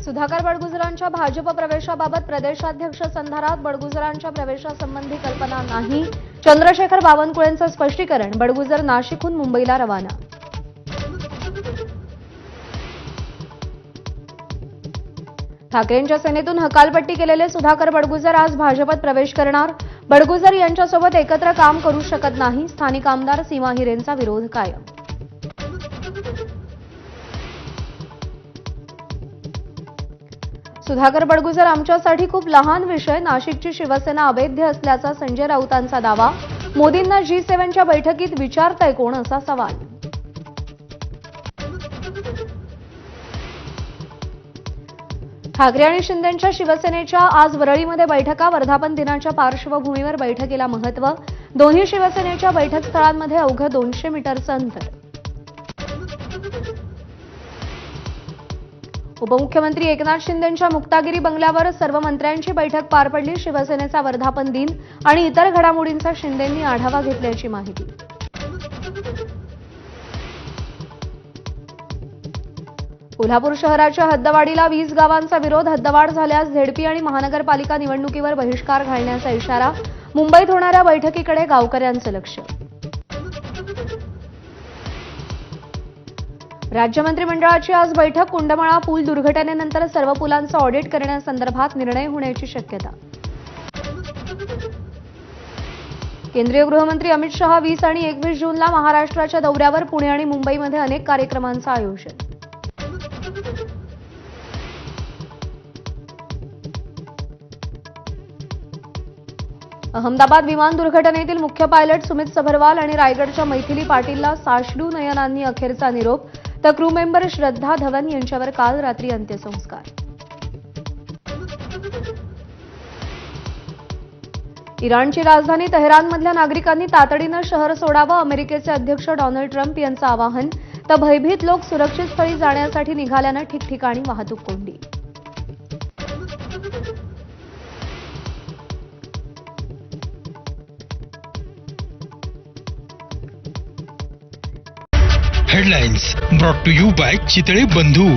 सुधाकर बडगुजरांच्या भाजप प्रवेशाबाबत प्रदेशाध्यक्ष संधारात बडगुजरांच्या प्रवेशासंबंधी कल्पना नाही. चंद्रशेखर बावनकुळेंचं स्पष्टीकरण. बडगुजर नाशिकहून मुंबईला रवाना. ठाकरेंच्या सेनेतून हकालपट्टी केलेले सुधाकर बडगुजर आज भाजपत प्रवेश करणार. बडगुजर यांच्यासोबत एकत्र काम करू शकत नाही. स्थानिक आमदार सीमा हिरेंचा विरोध कायम. सुधाकर बडगुजर आमच्यासाठी खूप लहान विषय. नाशिकची शिवसेना अवैध असल्याचा संजय राऊतांचा दावा. मोदींना G7च्या बैठकीत विचारताय कोण असा सवाल. ठाकरे आणि शिंदेंच्या शिवसेनेच्या आज वरळीमध्ये बैठका. वर्धापन दिनाच्या पार्श्वभूमीवर बैठकीला महत्त्व. दोन्ही शिवसेनेच्या बैठक स्थळांमध्ये अवघं 200 मीटरचं अंतर. उपमुख्यमंत्री एकनाथ शिंदेंच्या मुक्तागिरी बंगल्यावर सर्व मंत्र्यांची बैठक पार पडली. शिवसेनेचा वर्धापन दिन आणि इतर घडामोडींचा शिंदेंनी आढावा घेतल्याची माहिती. कोल्हापूर शहराच्या हद्दवाढीला 20 गावांचा विरोध. हद्दवाढ झाल्यास झेडपी आणि महानगरपालिका निवडणुकीवर बहिष्कार घालण्याचा इशारा. मुंबईत होणाऱ्या बैठकीकडे गावकऱ्यांचं लक्ष. राज्य मंत्रिमंडळाची आज बैठक. कुंडमाळा पूल दुर्घटनेनंतर सर्व पुलांचं ऑडिट करण्यासंदर्भात निर्णय होण्याची शक्यता. केंद्रीय गृहमंत्री अमित शहा 20 आणि 21 जूनला महाराष्ट्राच्या दौऱ्यावर. पुणे आणि मुंबईमध्ये अनेक कार्यक्रमांचं आयोजन. अहमदाबाद विमान दुर्घटनेतील मुख्य पायलट सुमित सबरवाल आणि रायगडच्या मैथिली पाटीलला साश्रू नयनांनी अखेरचा निरोप. तर क्रू मेंबर श्रद्धा धवन यांच्यावर काल रात्री अंत्यसंस्कार. इराणची राजधानी तेहरानमधल्या नागरिकांनी तातडीनं शहर सोडावं. अमेरिकेचे अध्यक्ष डोनाल्ड ट्रम्प यांचं आवाहन. तर भयभीत लोक सुरक्षित स्थळी जाण्यासाठी निघाल्यानं ठिकठिकाणी वाहतूक कोंडी. Headlines brought to you by Chitale बंधू.